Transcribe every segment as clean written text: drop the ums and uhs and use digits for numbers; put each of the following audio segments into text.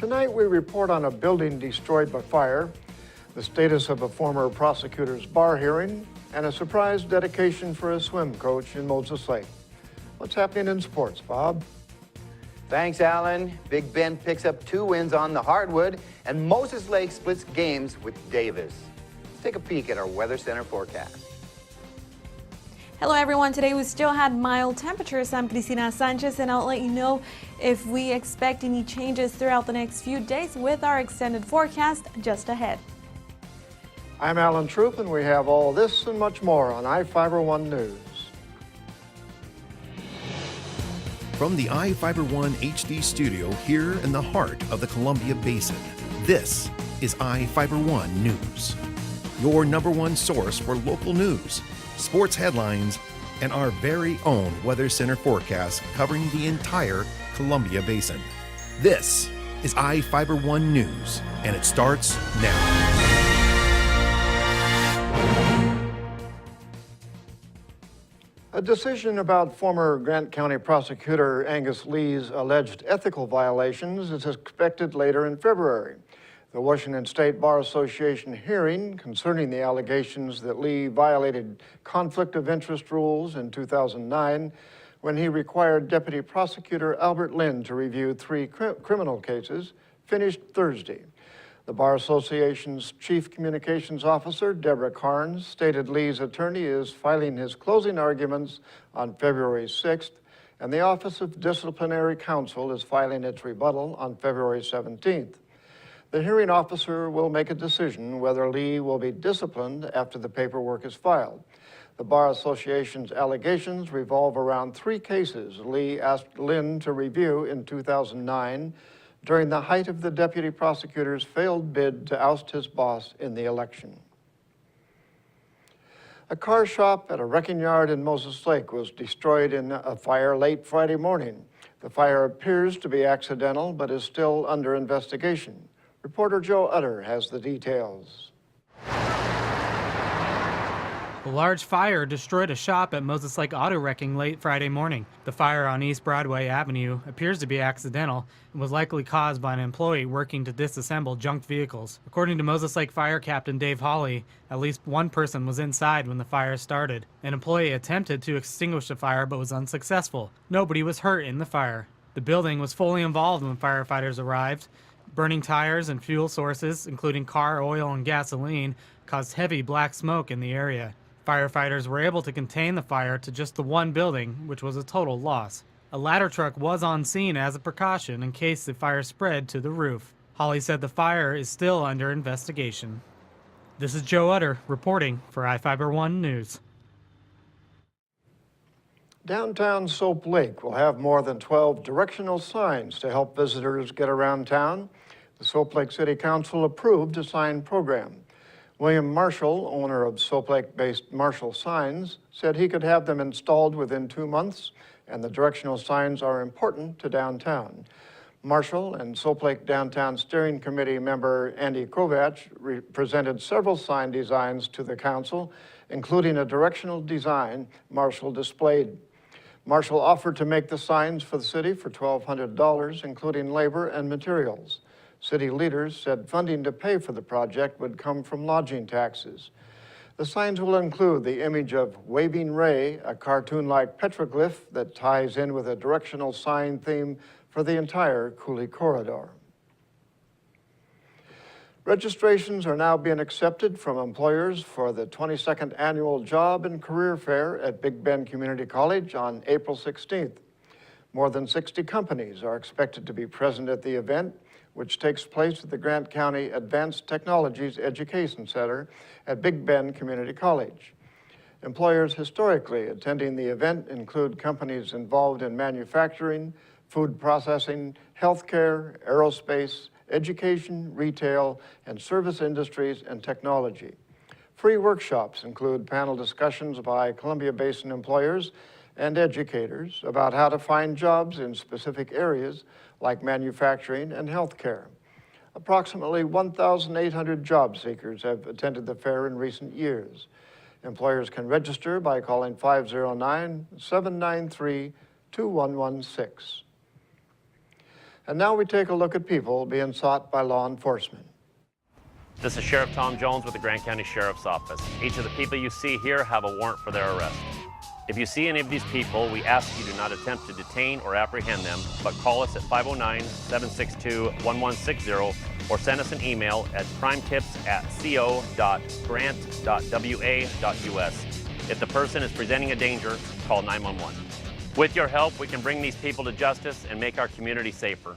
Tonight we report on a building destroyed by fire, the status of a former prosecutor's bar hearing, and a surprise dedication for a swim coach in Moses Lake. What's happening in sports, Bob? Thanks, Alan. Big Bend picks up 2 wins on the hardwood, and Moses Lake splits games with Davis. Let's take a peek at our Weather Center forecast. Hello everyone, today we still had mild temperatures. I'm Cristina Sanchez and I'll let you know if we expect any changes throughout the next few days with our extended forecast just ahead. I'm Alan Troop and we have all this and much more on I-Fiber-One News. From the I-Fiber-One HD studio here in the heart of the Columbia Basin, this is I-Fiber-One News, your #1 source for local news, sports headlines, and our very own Weather Center forecast covering the entire Columbia Basin. This is I-Fiber-One News, and it starts now. A decision about former Grant County prosecutor Angus Lee's alleged ethical violations is expected later in February. The Washington State Bar Association hearing concerning the allegations that Lee violated conflict of interest rules in 2009 when he required Deputy Prosecutor Albert Lynn to review 3 criminal cases finished Thursday. The Bar Association's Chief Communications Officer, Deborah Carnes, stated Lee's attorney is filing his closing arguments on February 6th, and the Office of Disciplinary Counsel is filing its rebuttal on February 17th. The hearing officer will make a decision whether Lee will be disciplined after the paperwork is filed. The Bar Association's allegations revolve around 3 cases Lee asked Lynn to review in 2009 during the height of the deputy prosecutor's failed bid to oust his boss in the election. A car shop at a wrecking yard in Moses Lake was destroyed in a fire late Friday morning. The fire appears to be accidental, but is still under investigation. Reporter Joe Utter has the details. A large fire destroyed a shop at Moses Lake Auto Wrecking late Friday morning. The fire on East Broadway Avenue appears to be accidental and was likely caused by an employee working to disassemble junked vehicles. According to Moses Lake Fire Captain Dave Hawley, at least 1 person was inside when the fire started. An employee attempted to extinguish the fire but was unsuccessful. Nobody was hurt in the fire. The building was fully involved when firefighters arrived. Burning tires and fuel sources, including car oil and gasoline, caused heavy black smoke in the area. Firefighters were able to contain the fire to just the 1 building, which was a total loss. A ladder truck was on scene as a precaution in case the fire spread to the roof. Hawley said the fire is still under investigation. This is Joe Utter reporting for I-Fiber-One News. Downtown Soap Lake will have more than 12 directional signs to help visitors get around town. The Soap Lake City Council approved a sign program. William Marshall, owner of Soap Lake-based Marshall Signs, said he could have them installed within 2 months, and the directional signs are important to downtown. Marshall and Soap Lake Downtown Steering Committee member Andy Kovach presented several sign designs to the council, including a directional design Marshall displayed. Marshall offered to make the signs for the city for $1,200, including labor and materials. City leaders said funding to pay for the project would come from lodging taxes. The signs will include the image of Waving Ray, a cartoon-like petroglyph that ties in with a directional sign theme for the entire Cooley Corridor. Registrations are now being accepted from employers for the 22nd Annual Job and Career Fair at Big Bend Community College on April 16th. More than 60 companies are expected to be present at the event, which takes place at the Grant County Advanced Technologies Education Center at Big Bend Community College. Employers historically attending the event include companies involved in manufacturing, food processing, healthcare, aerospace, education, retail, and service industries and technology. Free workshops include panel discussions by Columbia Basin employers and educators about how to find jobs in specific areas like manufacturing and healthcare. Approximately 1,800 job seekers have attended the fair in recent years. Employers can register by calling 509-793-2116. And now we take a look at people being sought by law enforcement. This is Sheriff Tom Jones with the Grant County Sheriff's Office. Each of the people you see here have a warrant for their arrest. If you see any of these people, we ask you do not attempt to detain or apprehend them, but call us at 509-762-1160 or send us an email at crimetips@co.grant.wa.us. If the person is presenting a danger, call 911. With your help, we can bring these people to justice and make our community safer.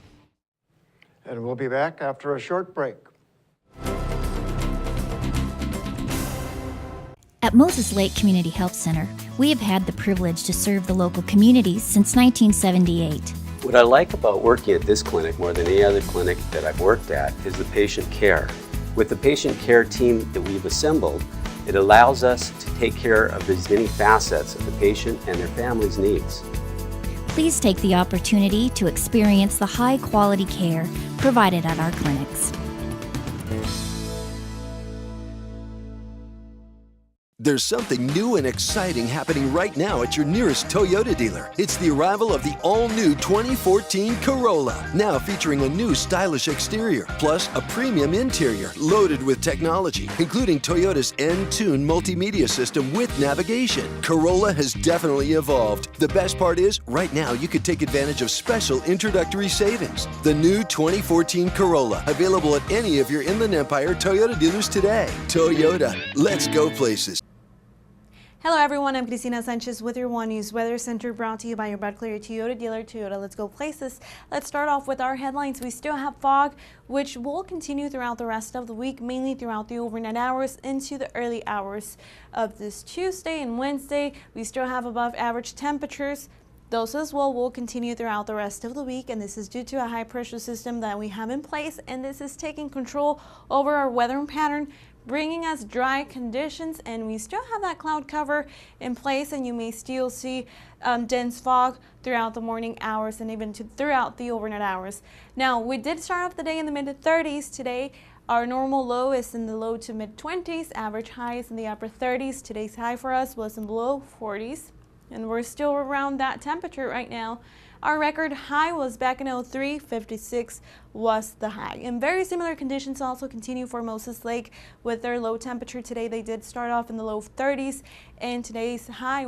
And we'll be back after a short break. At Moses Lake Community Health Center, we have had the privilege to serve the local communities since 1978. What I like about working at this clinic more than any other clinic that I've worked at is the patient care. With the patient care team that we've assembled, it allows us to take care of as many facets of the patient and their family's needs. Please take the opportunity to experience the high-quality care provided at our clinics. There's something new and exciting happening right now at your nearest Toyota dealer. It's the arrival of the all-new 2014 Corolla, now featuring a new stylish exterior, plus a premium interior loaded with technology, including Toyota's N-Tune multimedia system with navigation. Corolla has definitely evolved. The best part is, right now you could take advantage of special introductory savings. The new 2014 Corolla, available at any of your Inland Empire Toyota dealers today. Toyota, let's go places. Hello everyone, I'm Cristina Sanchez with your One News Weather Center, brought to you by your Bud Clear Toyota dealer, Toyota Let's Go Places. Let's start off with our headlines. We still have fog, which will continue throughout the rest of the week, mainly throughout the overnight hours into the early hours of this Tuesday and Wednesday. We still have above average temperatures. Those as well will continue throughout the rest of the week, and this is due to a high pressure system that we have in place, and this is taking control over our weather pattern, bringing us dry conditions, and we still have that cloud cover in place, and you may still see dense fog throughout the morning hours and even throughout the overnight hours. Now, we did start off the day in the mid-30s today. Our normal low is in the low to mid-20s, average high is in the upper 30s. Today's high for us was in the low 40s, and we're still around that temperature right now. Our record high was back in 03, 56 was the high. And very similar conditions also continue for Moses Lake with their low temperature today. They did start off in the low 30s, and today's high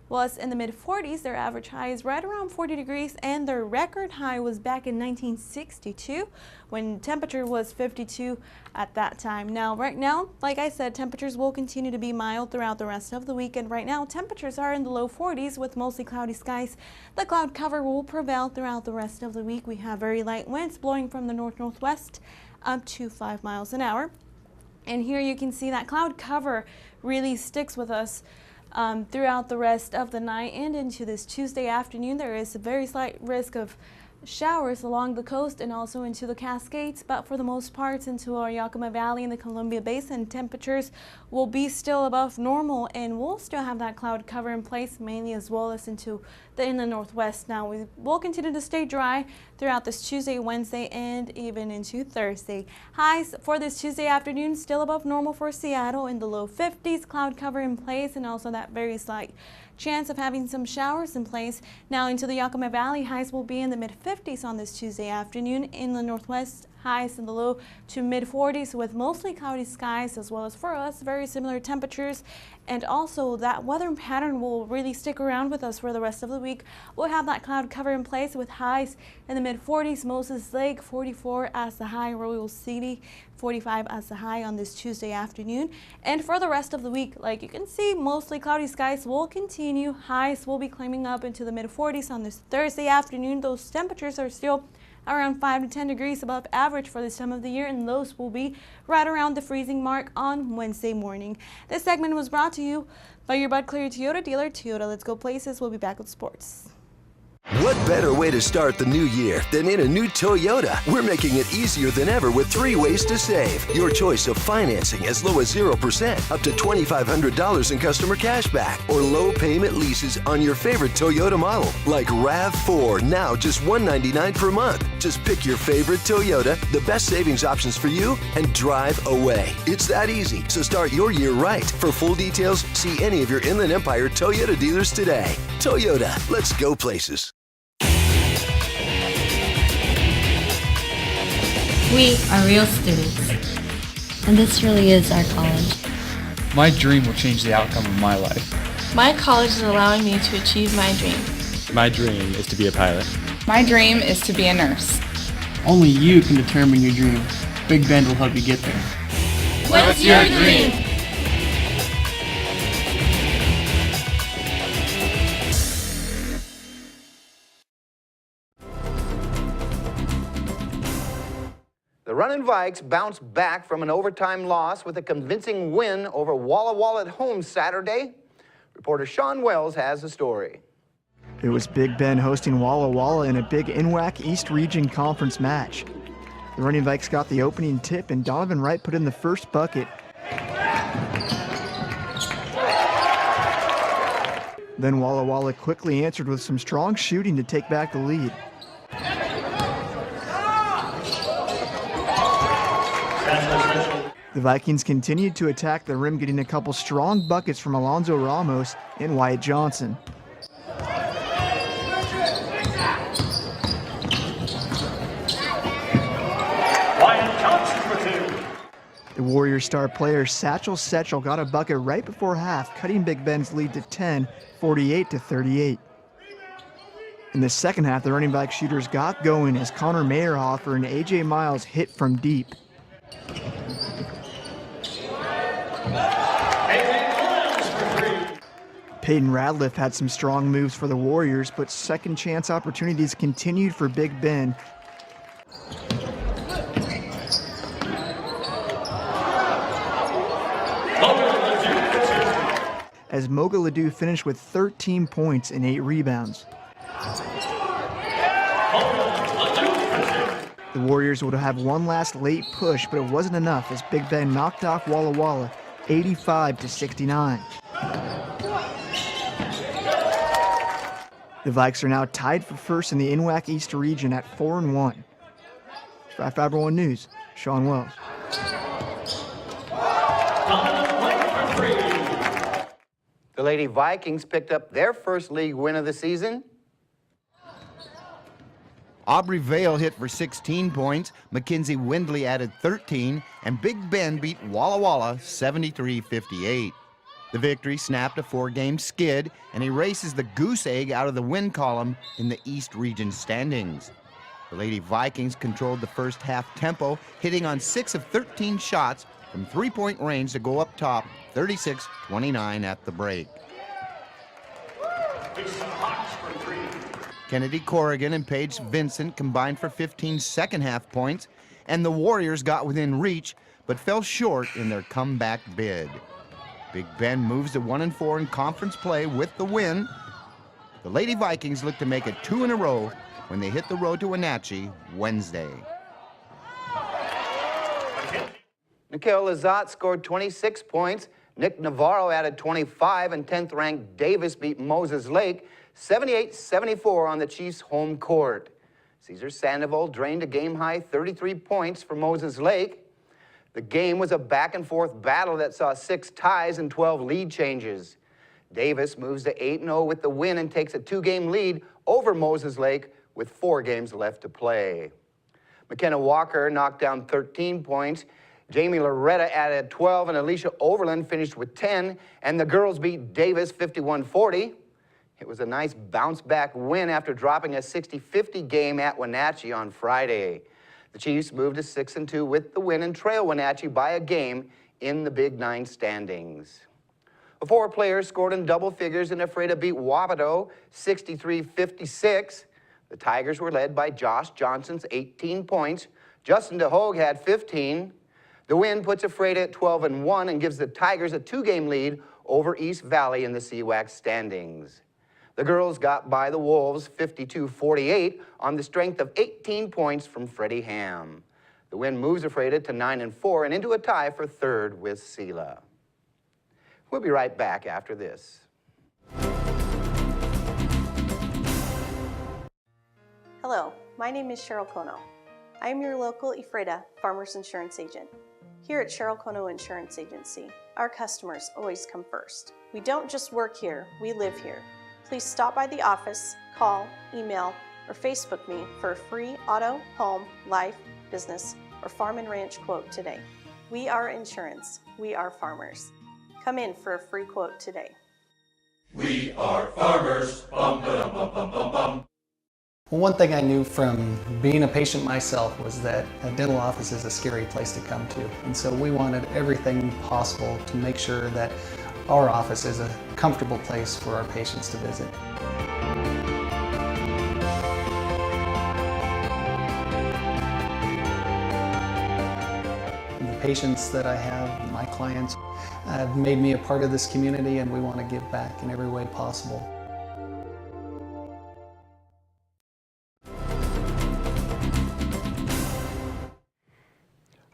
was in the mid-40s. Their average high is right around 40 degrees, and their record high was back in 1962 when temperature was 52 at that time. Now, right now, like I said, temperatures will continue to be mild throughout the rest of the week, and right now temperatures are in the low 40s with mostly cloudy skies. The cloud cover will prevail throughout the rest of the week. We have very light winds blowing from the north-northwest up to 5 miles an hour. And here you can see that cloud cover really sticks with us throughout the rest of the night and into this Tuesday afternoon. There is a very slight risk of showers along the coast and also into the Cascades, but for the most part into our Yakima Valley and the Columbia Basin, temperatures will be still above normal, and we'll still have that cloud cover in place mainly as well as into the inland northwest. Now, we will continue to stay dry throughout this Tuesday, Wednesday, and even into Thursday. Highs for this Tuesday afternoon still above normal for Seattle in the low 50s, cloud cover in place, and also that very slight chance of having some showers in place. Now into the Yakima Valley, highs will be in the mid-50s on this Tuesday afternoon. In the northwest, highs in the low to mid-40s with mostly cloudy skies, as well as for us very similar temperatures. And also that weather pattern will really stick around with us for the rest of the week. We'll have that cloud cover in place with highs in the mid-40s, Moses Lake 44 as the high, Royal City 45 as the high on this Tuesday afternoon. And for the rest of the week, like you can see, mostly cloudy skies will continue. Highs will be climbing up into the mid-40s on this Thursday afternoon. Those temperatures are still around 5 to 10 degrees above average for this time of the year, and lows will be right around the freezing mark on Wednesday morning. This segment was brought to you by your Bud Clear Toyota dealer, Toyota Let's Go Places. We'll be back with sports. What better way to start the new year than in a new Toyota? We're making it easier than ever with 3 ways to save. Your choice of financing as low as 0%, up to $2,500 in customer cash back, or low payment leases on your favorite Toyota model, like RAV4, now just $199 per month. Just pick your favorite Toyota, the best savings options for you, and drive away. It's that easy, so start your year right. For full details, see any of your Inland Empire Toyota dealers today. Toyota, let's go places. We are real students. And this really is our college. My dream will change the outcome of my life. My college is allowing me to achieve my dream. My dream is to be a pilot. My dream is to be a nurse. Only you can determine your dream. Big Bend will help you get there. What's your dream? The Runnin' Vikes bounced back from an overtime loss with a convincing win over Walla Walla at home Saturday. Reporter Sean Wells has the story. It was Big Bend hosting Walla Walla in a big NWAC East Region Conference match. The Running Vikes got the opening tip and Donovan Wright put in the first bucket. Then Walla Walla quickly answered with some strong shooting to take back the lead. The Vikings continued to attack the rim, getting a couple strong buckets from Alonzo Ramos and Wyatt Johnson. The Warriors star player Satchel Setchel got a bucket right before half, cutting Big Bend's lead to 10, 48-38. In the second half, the Running Vikes shooters got going as Connor Mayerhofer and A.J. Miles hit from deep. Peyton Radliff had some strong moves for the Warriors, but second chance opportunities continued for Big Bend. As Moga Ledoux finished with 13 points and 8 rebounds. The Warriors would have one last late push, but it wasn't enough as Big Bend knocked off Walla Walla 85-69. The Vikes are now tied for first in the NWAC East region at 4-1. For I-Fiber One News, Sean Wells. The Lady Vikings picked up their first league win of the season. Aubrey Vale hit for 16 points, Mackenzie Windley added 13, and Big Bend beat Walla Walla 73-58. The victory snapped a 4-game skid and erases the goose egg out of the win column in the East Region standings. The Lady Vikings controlled the first half tempo, hitting on 6 of 13 shots from three-point range to go up top, 36-29 at the break. Kennedy Corrigan and Paige Vincent combined for 15 second-half points, and the Warriors got within reach, but fell short in their comeback bid. Big Bend moves to 1-4 in conference play with the win. The Lady Vikings look to make it 2 in a row when they hit the road to Wenatchee Wednesday. Mikhail Lazat scored 26 points. Nick Navarro added 25, and 10th-ranked Davis beat Moses Lake 78-74 on the Chiefs' home court. Cesar Sandoval drained a game-high 33 points for Moses Lake. The game was a back-and-forth battle that saw 6 ties and 12 lead changes. Davis moves to 8-0 with the win and takes a 2-game lead over Moses Lake with 4 games left to play. McKenna Walker knocked down 13 points. Jamie Loretta added 12, and Alicia Overland finished with 10, and the girls beat Davis 51-40. It was a nice bounce-back win after dropping a 60-50 game at Wenatchee on Friday. The Chiefs moved to 6-2 with the win and trail Wenatchee by a game in the Big 9 standings. 4 players scored in double figures and Ephrata beat Wapato 63-56. The Tigers were led by Josh Johnson's 18 points. Justin DeHogue had 15. The win puts Ephrata at 12-1 and gives the Tigers a 2-game lead over East Valley in the CWAC standings. The girls got by the Wolves 52-48 on the strength of 18 points from Freddie Ham. The win moves Ephrata to 9-4 and into a tie for 3rd with Sela. We'll be right back after this. Hello, my name is Cheryl Kono. I am your local Ephrata Farmers Insurance Agent. Here at Cheryl Kono Insurance Agency, our customers always come first. We don't just work here, we live here. Please stop by the office, call, email, or Facebook me for a free auto, home, life, business or Farm and Ranch quote today. We are insurance. We are farmers. Come in for a free quote today. We are farmers. Bum, ba-dum, bum, bum, bum, bum. Well, one thing I knew from being a patient myself was that a dental office is a scary place to come to. And so we wanted everything possible to make sure that our office is a comfortable place for our patients to visit. The patients that I have, my clients, have made me a part of this community, and we want to give back in every way possible.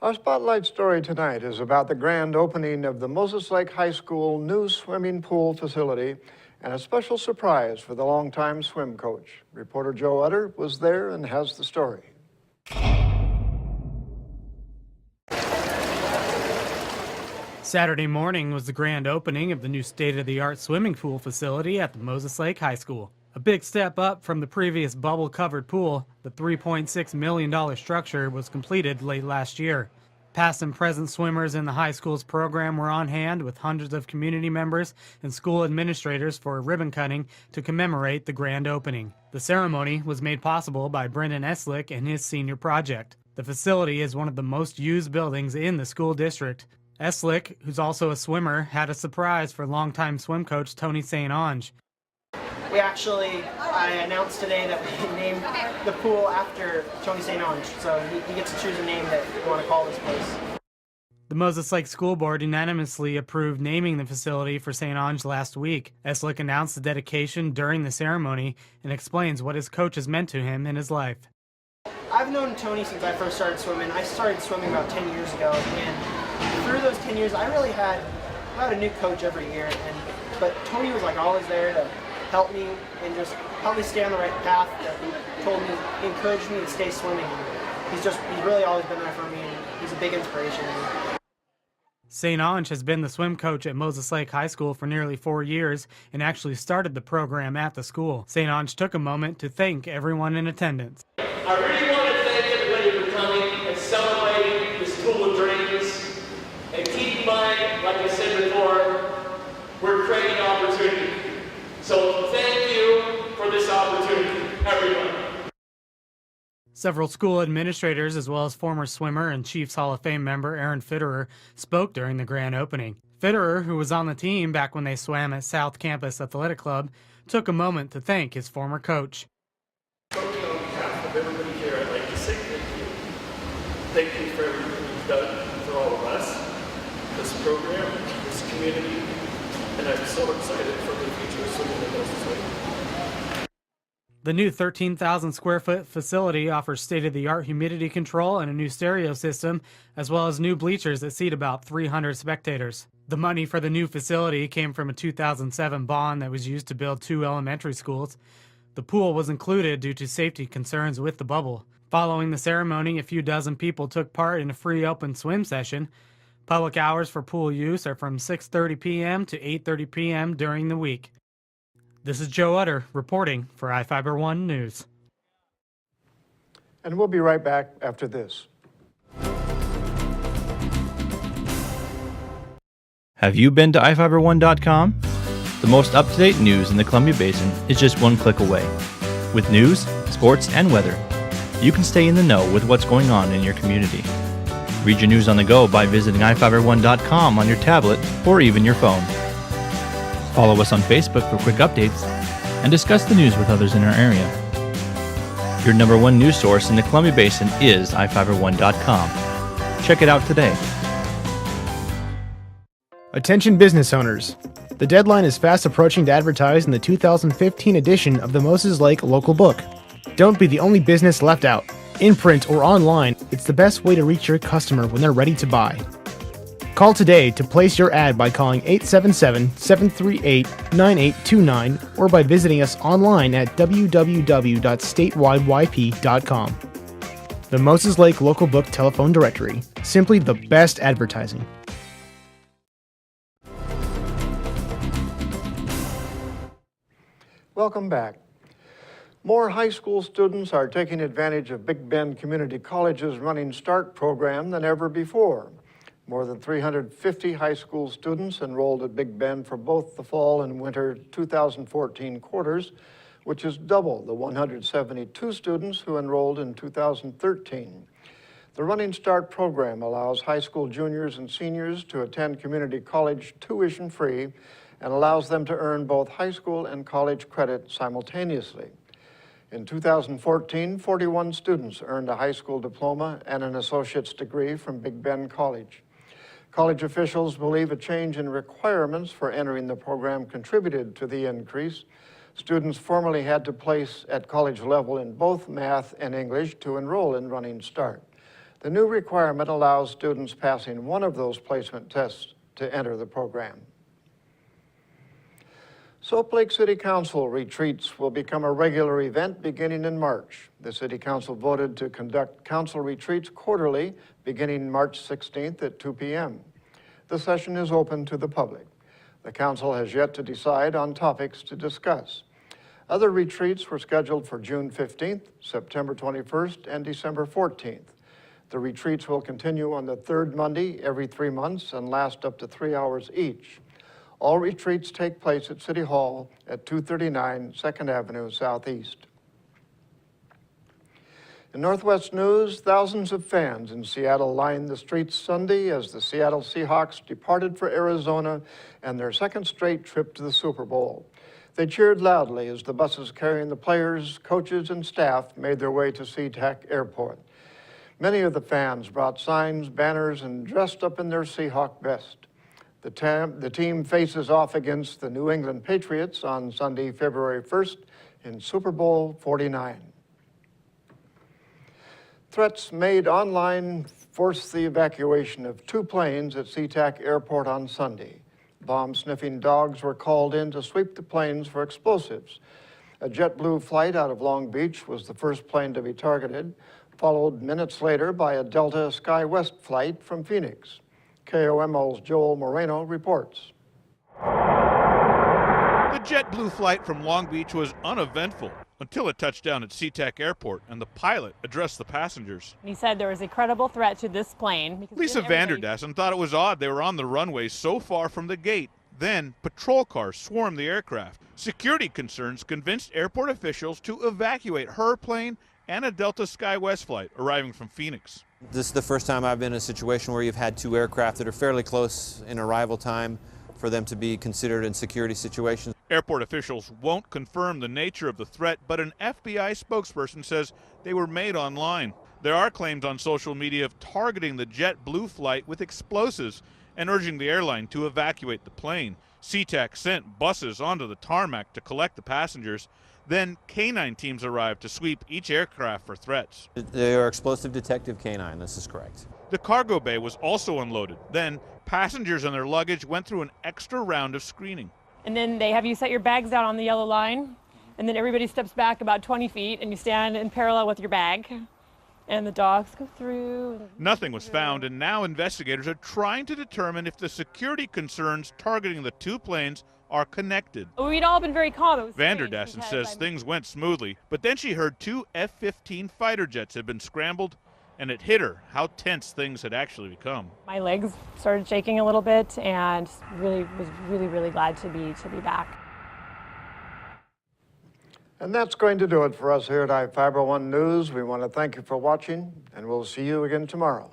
Our spotlight story tonight is about the grand opening of the Moses Lake High School new swimming pool facility and a special surprise for the longtime swim coach. Reporter Joe Utter was there and has the story. Saturday morning was the grand opening of the new state-of-the-art swimming pool facility at the Moses Lake High School. A big step up from the previous bubble-covered pool, the $3.6 million structure was completed late last year. Past and present swimmers in the high school's program were on hand with hundreds of community members and school administrators for a ribbon cutting to commemorate the grand opening. The ceremony was made possible by Brendan Eslick and his senior project. The facility is one of the most used buildings in the school district. Eslick, who's also a swimmer, had a surprise for longtime swim coach Tony St. Ange. I announced today that we named the pool after Tony St. Ange, so he gets to choose a name that we want to call this place. The Moses Lake School Board unanimously approved naming the facility for St. Ange last week. Eslick announced the dedication during the ceremony and explains what his coach has meant to him in his life. I've known Tony since I first started swimming. I started swimming about 10 years ago, and through those 10 years, I had a new coach every year, but Tony was like always there to help me and just help me stay on the right path. He encouraged me to stay swimming. He's really always been there for me, and he's a big inspiration to me. St. Ange has been the swim coach at Moses Lake High School for nearly 4 years and actually started the program at the school. St. Ange took a moment to thank everyone in attendance. I really want to thank everybody for coming and celebrating this pool of dreams. And keep in mind, like I said before, we're creating opportunity. So thank you for this opportunity, everyone. Several school administrators, as well as former swimmer and Chiefs Hall of Fame member Aaron Fitterer, spoke during the grand opening. Fitterer, who was on the team back when they swam at South Campus Athletic Club, took a moment to thank his former coach. On behalf of everybody here, I'd like to say thank you. Thank you for everything you've done for all of us, this program, this community, and I'm so excited for the future of swimming in Moses Lake. The new 13,000 square foot facility offers state-of-the-art humidity control and a new stereo system, as well as new bleachers that seat about 300 spectators. The money for the new facility came from a 2007 bond that was used to build 2 elementary schools. The pool was included due to safety concerns with the bubble. Following the ceremony, a few dozen people took part in a free open swim session. Public hours for pool use are from 6:30 p.m. to 8:30 p.m. during the week. This is Joe Utter reporting for iFiber One News. And we'll be right back after this. Have you been to iFiber1.com? The most up-to-date news in the Columbia Basin is just one click away. With news, sports, and weather, you can stay in the know with what's going on in your community. Read your news on the go by visiting iFiber1.com on your tablet or even your phone. Follow us on Facebook for quick updates and discuss the news with others in our area. Your #1 news source in the Columbia Basin is iFiber1.com. Check it out today. Attention business owners. The deadline is fast approaching to advertise in the 2015 edition of the Moses Lake Local Book. Don't be the only business left out. In print or online, it's the best way to reach your customer when they're ready to buy. Call today to place your ad by calling 877-738-9829 or by visiting us online at www.statewideyp.com. The Moses Lake Local Book Telephone Directory. Simply the best advertising. Welcome back. More high school students are taking advantage of Big Bend Community College's Running Start program than ever before. More than 350 high school students enrolled at Big Bend for both the fall and winter 2014 quarters, which is double the 172 students who enrolled in 2013. The Running Start program allows high school juniors and seniors to attend community college tuition-free and allows them to earn both high school and college credit simultaneously. In 2014, 41 students earned a high school diploma and an associate's degree from Big Bend College. College officials believe a change in requirements for entering the program contributed to the increase. Students formerly had to place at college level in both math and English to enroll in Running Start. The new requirement allows students passing one of those placement tests to enter the program. Soap Lake City Council retreats will become a regular event beginning in March. The City Council voted to conduct council retreats quarterly beginning March 16th at 2 p.m. The session is open to the public. The council has yet to decide on topics to discuss. Other retreats were scheduled for June 15th, September 21st, and December 14th. The retreats will continue on the third Monday every 3 months and last up to 3 hours each. All retreats take place at City Hall at 239 2nd Avenue Southeast. In Northwest news, thousands of fans in Seattle lined the streets Sunday as the Seattle Seahawks departed for Arizona and their second straight trip to the Super Bowl. They cheered loudly as the buses carrying the players, coaches, and staff made their way to SeaTac Airport. Many of the fans brought signs, banners, and dressed up in their Seahawk best. The team faces off against the New England Patriots on Sunday, February 1st in Super Bowl 49. Threats made online forced the evacuation of 2 planes at SeaTac Airport on Sunday. Bomb-sniffing dogs were called in to sweep the planes for explosives. A JetBlue flight out of Long Beach was the first plane to be targeted, followed minutes later by a Delta SkyWest flight from Phoenix. KOMO's Joel Moreno reports. The JetBlue flight from Long Beach was uneventful until it touched down at SeaTac Airport and the pilot addressed the passengers. He said there was a credible threat to this plane. Lisa Vanderdassen thought it was odd they were on the runway so far from the gate. Then, patrol cars swarmed the aircraft. Security concerns convinced airport officials to evacuate her plane and a Delta SkyWest flight arriving from Phoenix. This is the first time I've been in a situation where you've had 2 aircraft that are fairly close in arrival time for them to be considered in security situations. Airport officials won't confirm the nature of the threat, but an FBI spokesperson says they were made online. There are claims on social media of targeting the JetBlue flight with explosives and urging the airline to evacuate the plane. SeaTac sent buses onto the tarmac to collect the passengers. Then canine teams arrived to sweep each aircraft for threats. They are explosive detective canine, this is correct. The cargo bay was also unloaded. Then passengers and their luggage went through an extra round of screening. And then they have you set your bags down on the yellow line, and then everybody steps back about 20 feet, and you stand in parallel with your bag. And the dogs go through. Nothing was found, and now investigators are trying to determine if the security concerns targeting the 2 planes are connected. We'd all been very calm. Vanderdassen says things went smoothly, but then she heard 2 F-15 fighter jets had been scrambled, and it hit her how tense things had actually become. My legs started shaking a little bit, and was really glad to be back. And that's going to do it for us here at iFiber One News. We want to thank you for watching, and we'll see you again tomorrow.